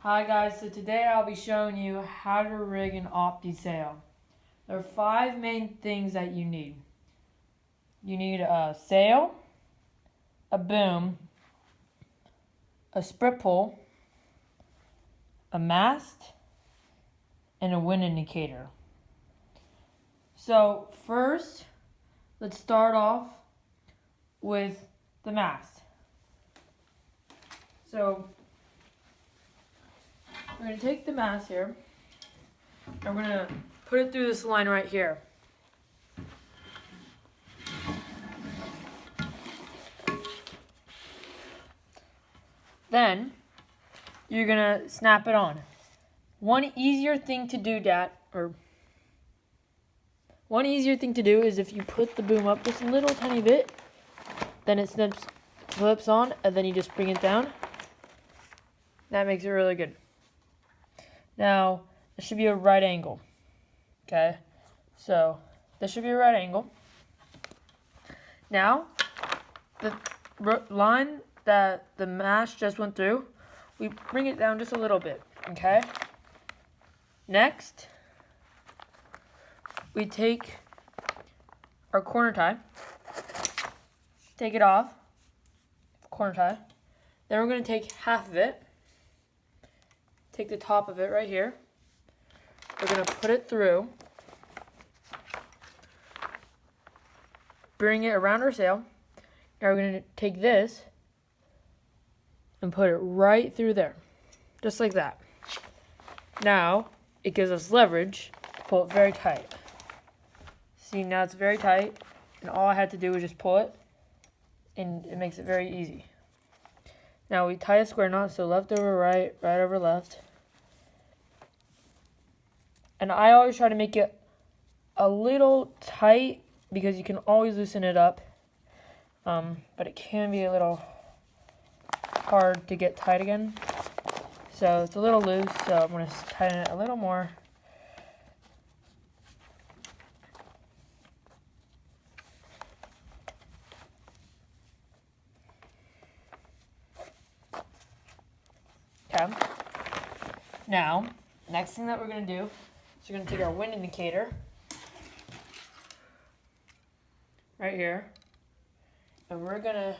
Hi guys, so today I'll be showing you how to rig an Opti sail. There are 5 main things that you need. You need a sail, a boom, a sprit pole, a mast, and a wind indicator. So first, let's start off with the mast. So we're going to take the mast here, and we're going to put it through this line right here. Then, you're going to snap it on. One easier thing to do is if you put the boom up just a little tiny bit, then it flips on, and then you just bring it down. That makes it really good. Now, there should be a right angle. Okay, so this should be a right angle. Now, the line that the mast just went through, we bring it down just a little bit. Okay. Next, we take our corner tie, take it off, corner tie. Then we're going to take half of it, take the top of it right here. We're going to put it through, bring it around our sail. Now we're going to take this and put it right through there, just like that. Now, it gives us leverage to pull it very tight. See, now it's very tight, and all I had to do was just pull it, and it makes it very easy. Now we tie a square knot, so left over right, right over left. And I always try to make it a little tight because you can always loosen it up. But it can be a little hard to get tight again. So it's a little loose, so I'm going to tighten it a little more. Okay. Now, next thing that we're going to do is we're going to take our wind indicator right here, and we're going to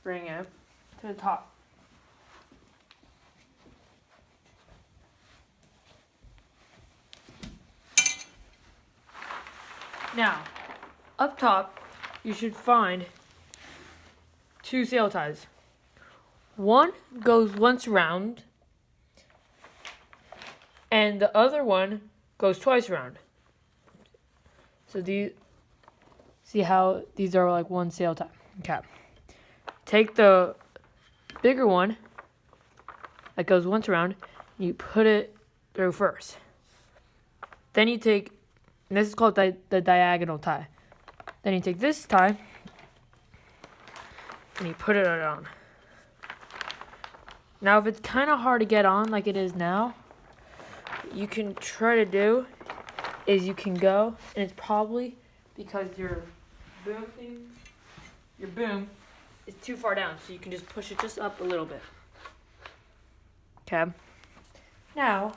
bring it to the top. Now, up top, you should find 2 sail ties. One goes once around, and the other one goes twice around. So see how these are like one sail tie. Okay. Take the bigger one that goes once around, and you put it through first. Then you take, and this is called the diagonal tie. Then you take this tie, and you put it on. Now, if it's kind of hard to get on like it is now, what you can try to do is you can go, and it's probably because your boom is too far down, so you can just push it just up a little bit. Okay. Now,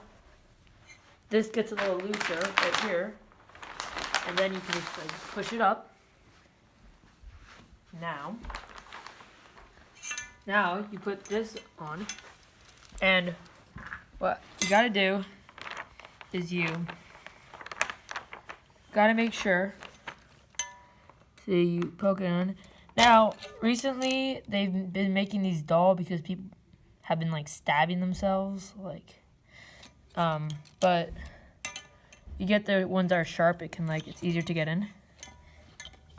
this gets a little looser right here, and then you can just like push it up. Now you put this on, and what you gotta do is you gotta make sure, so you poke it on. Now, recently they've been making these dull because people have been like stabbing themselves, but you get the ones that are sharp, it's easier to get in.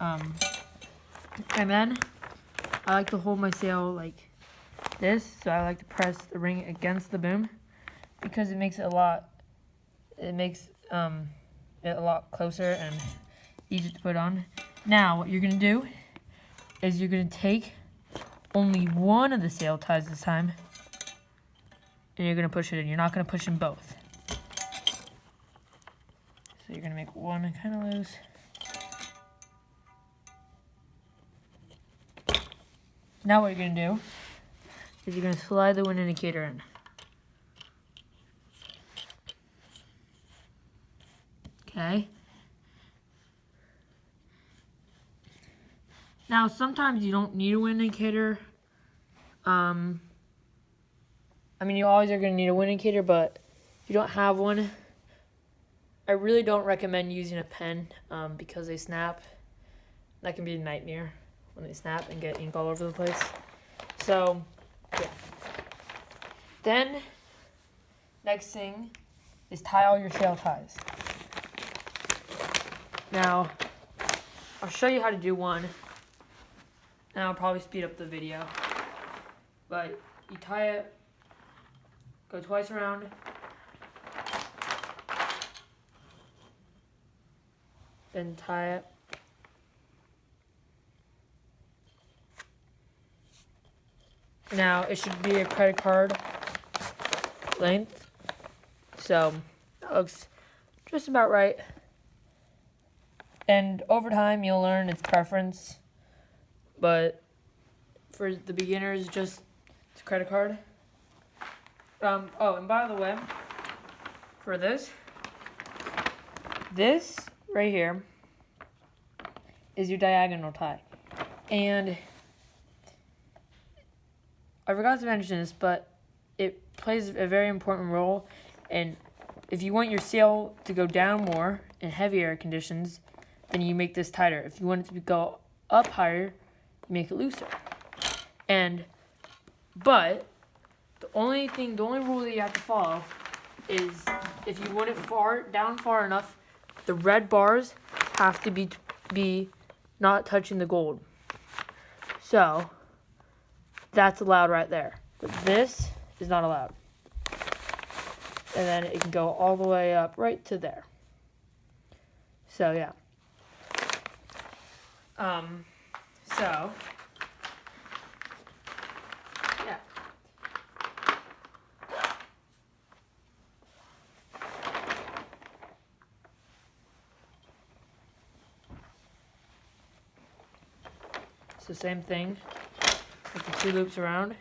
And then I like to hold my sail like this, so I like to press the ring against the boom because it makes it a lot closer and easier to put on. Now, what you're gonna do is you're gonna take only one of the sail ties this time, and you're gonna push it in. You're not gonna push in both. So you're gonna make one kind of loose. Now what you're going to do is you're going to slide the wind indicator in. Okay. Now, sometimes you don't need a wind indicator. I mean, you always are going to need a wind indicator, but if you don't have one, I really don't recommend using a pen because they snap. That can be a nightmare when they snap and get ink all over the place. So, yeah. Then, next thing is tie all your sail ties. Now, I'll show you how to do one, and I'll probably speed up the video. But you tie it, go twice around, then tie it. Now, it should be a credit card length, so that looks just about right. And over time, you'll learn its preference, but for the beginners, just it's a credit card. Oh, and by the way, for this right here is your diagonal tie. And I forgot to mention this, but it plays a very important role. And if you want your sail to go down more in heavier conditions, then you make this tighter. If you want it to go up higher, you make it looser. But the only rule that you have to follow is if you want it down far enough, the red bars have to be not touching the gold. So that's allowed right there. But this is not allowed. And then it can go all the way up right to there. So yeah. So yeah. So same thing with the 2 loops around.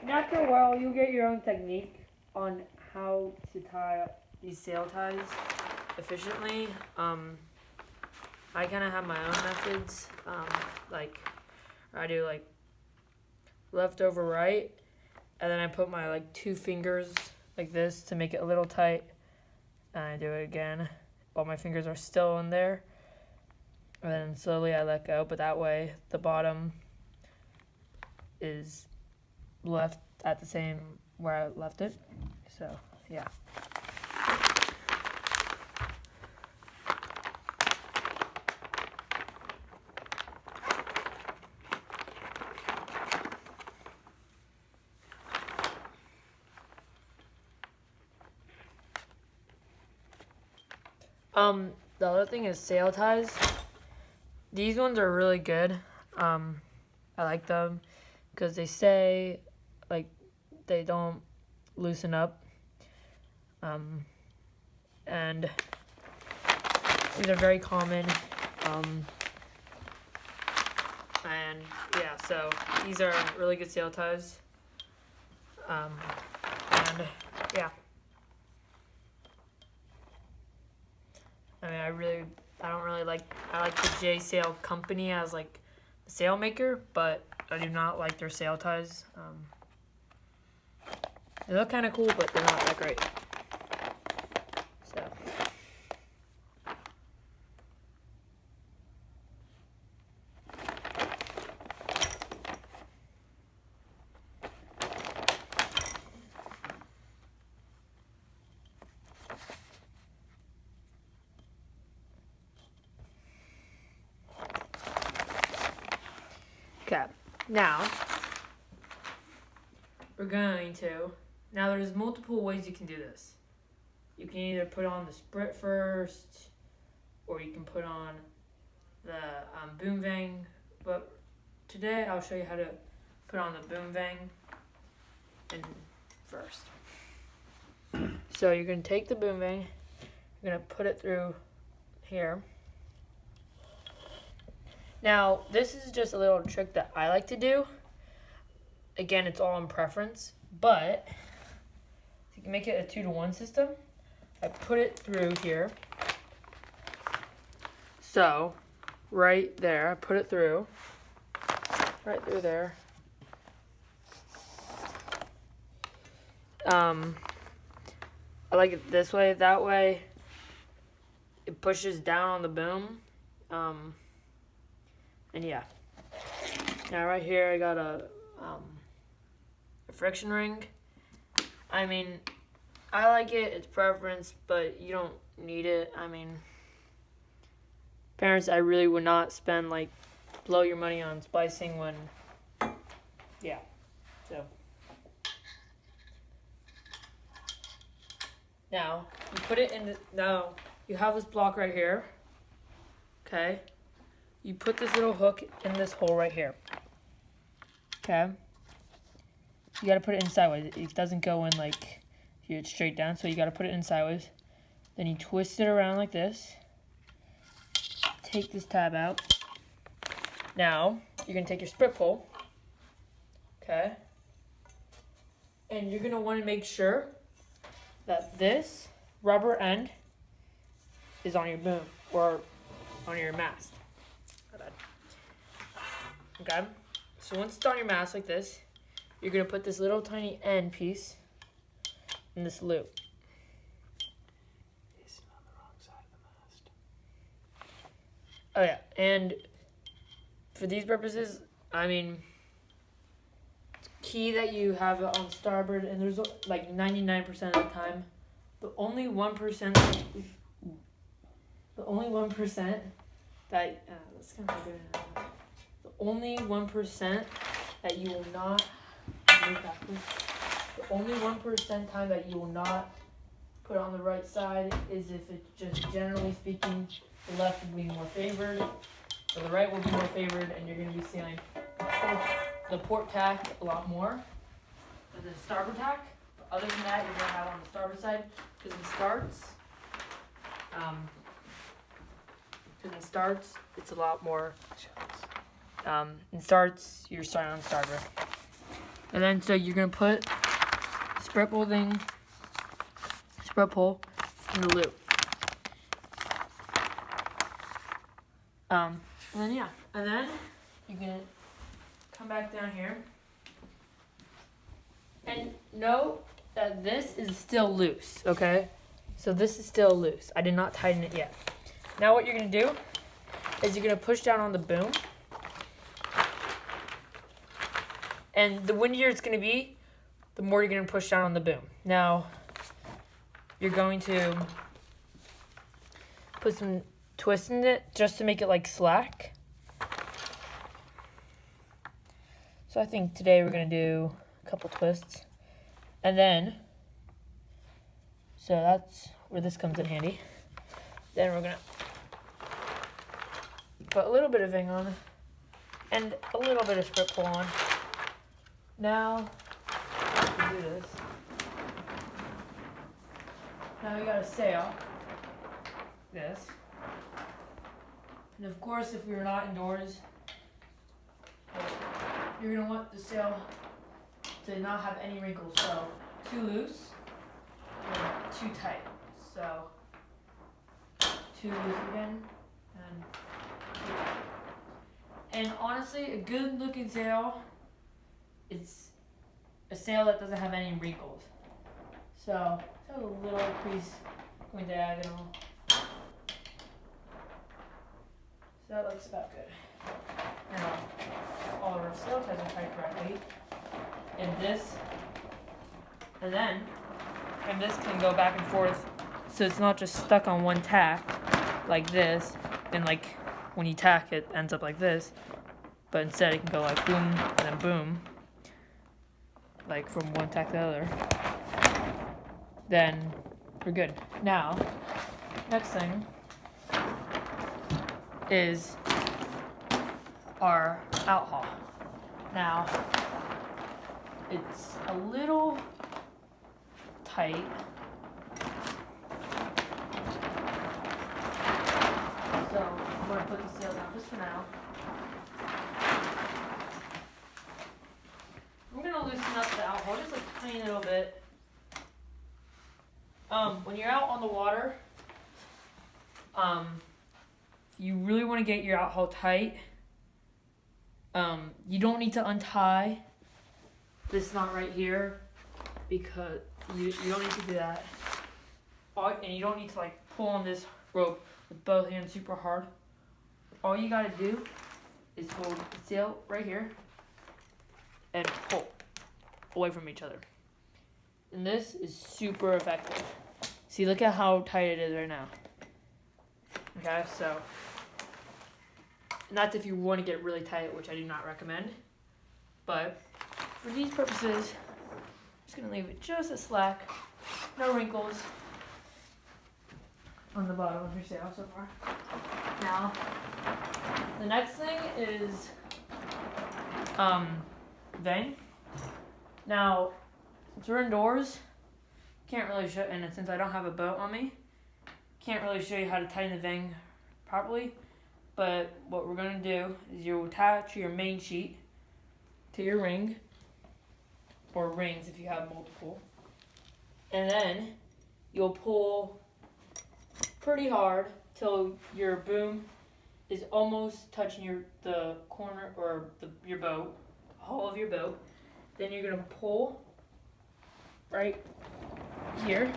And after a while, you'll get your own technique on how to tie these sail ties efficiently. I kind of have my own methods. I do left over right, and then I put my 2 fingers like this to make it a little tight. And I do it again while my fingers are still in there. And then slowly I let go, but that way the bottom is left at the same where I left it. So, yeah. The other thing is sail ties. These ones are really good. I like them because they say they don't loosen up. And these are very common. And yeah, so these are really good sail ties. And yeah. I mean, I like the J Sail company as the sail maker, but I do not like their sail ties. They look kind of cool, but they're not that great. So. Okay, now there's multiple ways you can do this. You can either put on the sprit first, or you can put on the boom vang, but today I'll show you how to put on the boom vang first. So you're going to take the boom vang, you're going to put it through here. Now, this is just a little trick that I like to do, again, it's all in preference, but you can make it a 2-to-1 system. I put it through here. So, right there, I put it through. Right through there. I like it this way. That way, it pushes down on the boom. And yeah. Now right here, I got a friction ring. I mean, I like it. It's preference, but you don't need it. I mean, parents, I really would not spend like blow your money on splicing when, yeah. So now you put it in the, now you have this block right here. Okay. You put this little hook in this hole right here. Okay. You gotta put it in sideways. It doesn't go in like here, it's straight down, so you gotta put it in sideways. Then you twist it around like this. Take this tab out. Now, you're gonna take your sprit pole. Okay. And you're gonna wanna make sure that this rubber end is on your boom or on your mast. Okay. So once it's on your mast like this, you're gonna put this little tiny end piece in this loop. It's on the wrong side of the mast. Oh yeah, and for these purposes, I mean, it's key that you have it on starboard, and there's like 99% of the time, the only 1%, that that's kind of good. The only 1% that you will not move backwards. The only 1% time that you will not put on the right side is if it's just generally speaking, the left will be more favored, or the right will be more favored, and you're going to be sailing the port tack a lot more than the starboard tack. But other than that, you're going to have on the starboard side because in starts, it's a lot more. In starts, you're starting on starboard, and then so you're going to put sprit pole in the loop. And then yeah, and then you're gonna come back down here, and note that this is still loose. Okay, so this is still loose. I did not tighten it yet. Now what you're gonna do is you're gonna push down on the boom, and the windier it's gonna be, the more you're gonna push down on the boom. Now you're going to put some twist in it just to make it like slack. So I think today we're gonna do a couple twists, and then so that's where this comes in handy. Then we're gonna put a little bit of ving on and a little bit of sprit pole on. Now we do this. Now we got a sail. This. And of course, if we were not indoors, you're going to want the sail to not have any wrinkles. So, too loose and too tight. So, too loose again and too tight. And honestly, a good looking sail, it's a sail that doesn't have any wrinkles. So, a little crease going diagonal. So that looks about good. Now, all of our sail ties are tied correctly. And this can go back and forth, so it's not just stuck on one tack like this, and like when you tack it ends up like this, but instead it can go like boom and then boom, like from one tack to the other. Then we're good. Now, next thing is our outhaul. Now, it's a little tight. So, I'm going to put the sail down just for now. I'm going to tiny little bit. When you're out on the water, you really want to get your outhaul tight. You don't need to untie this knot right here because you don't need to do that. And you don't need to like pull on this rope with both hands super hard. All you gotta do is hold the sail right here and pull away from each other. And this is super effective. See, look at how tight it is right now. Okay, so and that's if you want to get really tight, which I do not recommend. But for these purposes, I'm just gonna leave it just a slack, no wrinkles on the bottom of your sail so far. Now, the next thing is vane. Now, since we're indoors, can't really show, and since I don't have a boat on me, can't really show you how to tighten the vane properly. But what we're gonna do is you'll attach your main sheet to your ring, or rings if you have multiple, and then you'll pull pretty hard till your boom is almost touching the corner or your boat, the hull of your boat. Then you're gonna pull right here,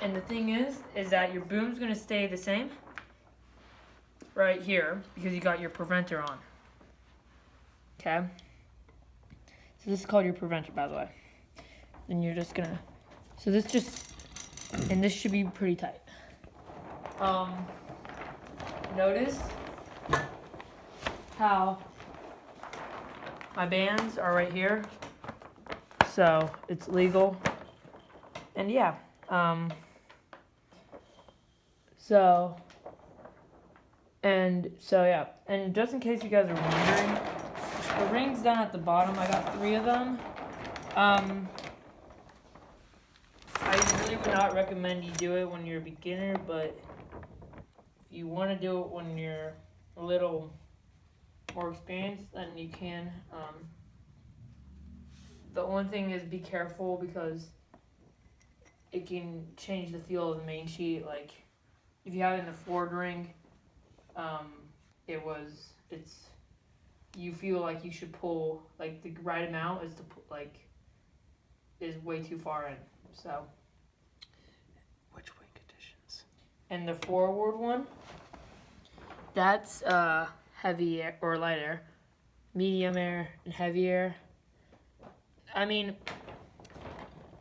and the thing is that your boom's gonna stay the same right here because you got your preventer on. Okay. So this is called your preventer, by the way. Then you're just gonna. So this just, and this should be pretty tight. Notice how my bands are right here, so it's legal. And yeah, so yeah, and just in case you guys are wondering, the rings down at the bottom, I got 3 of them. I really would not recommend you do it when you're a beginner, but if you want to do it when you're a little more experienced, then you can. The only thing is be careful because it can change the feel of the main sheet. Like if you have it in the forward ring, you feel like you should pull like the right amount is is way too far in. So. Which wing conditions? And the forward one, that's heavy air or light air, medium air and heavy air. I mean,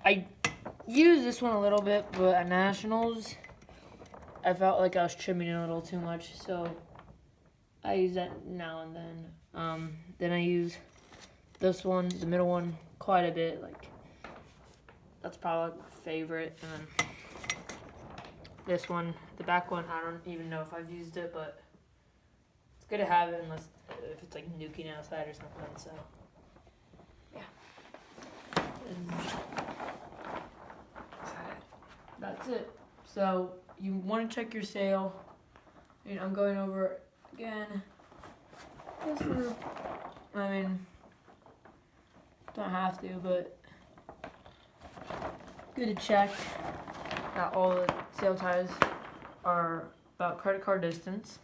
I use this one a little bit, but at nationals, I felt like I was trimming it a little too much, so I use that now and then. Then I use this one, the middle one, quite a bit. Like that's probably my favorite. And then this one, the back one, I don't even know if I've used it, but it's good to have it unless if it's like nuking outside or something. So yeah, and that's it. So you want to check your sail. And I'm going over it again. Just for, I mean, don't have to, but good to check that all the sail ties are about credit card distance.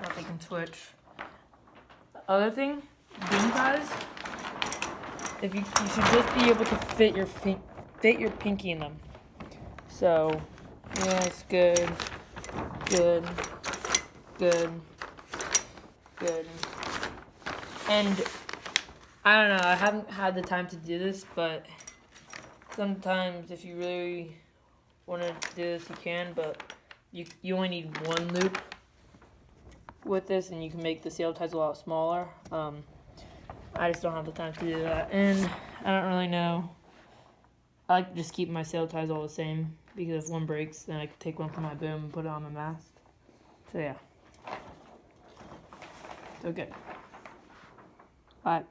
Now they can switch. The other thing, bean ties. If you should just be able to fit your pinky in them. So yes, good. And I don't know, I haven't had the time to do this, but sometimes if you really want to do this, you can, but you only need 1 loop with this, and you can make the sail ties a lot smaller. I just don't have the time to do that, and I don't really know. I like to just keep my sail ties all the same, because if one breaks, then I can take one from my boom and put it on my mast. So yeah. So good. Bye.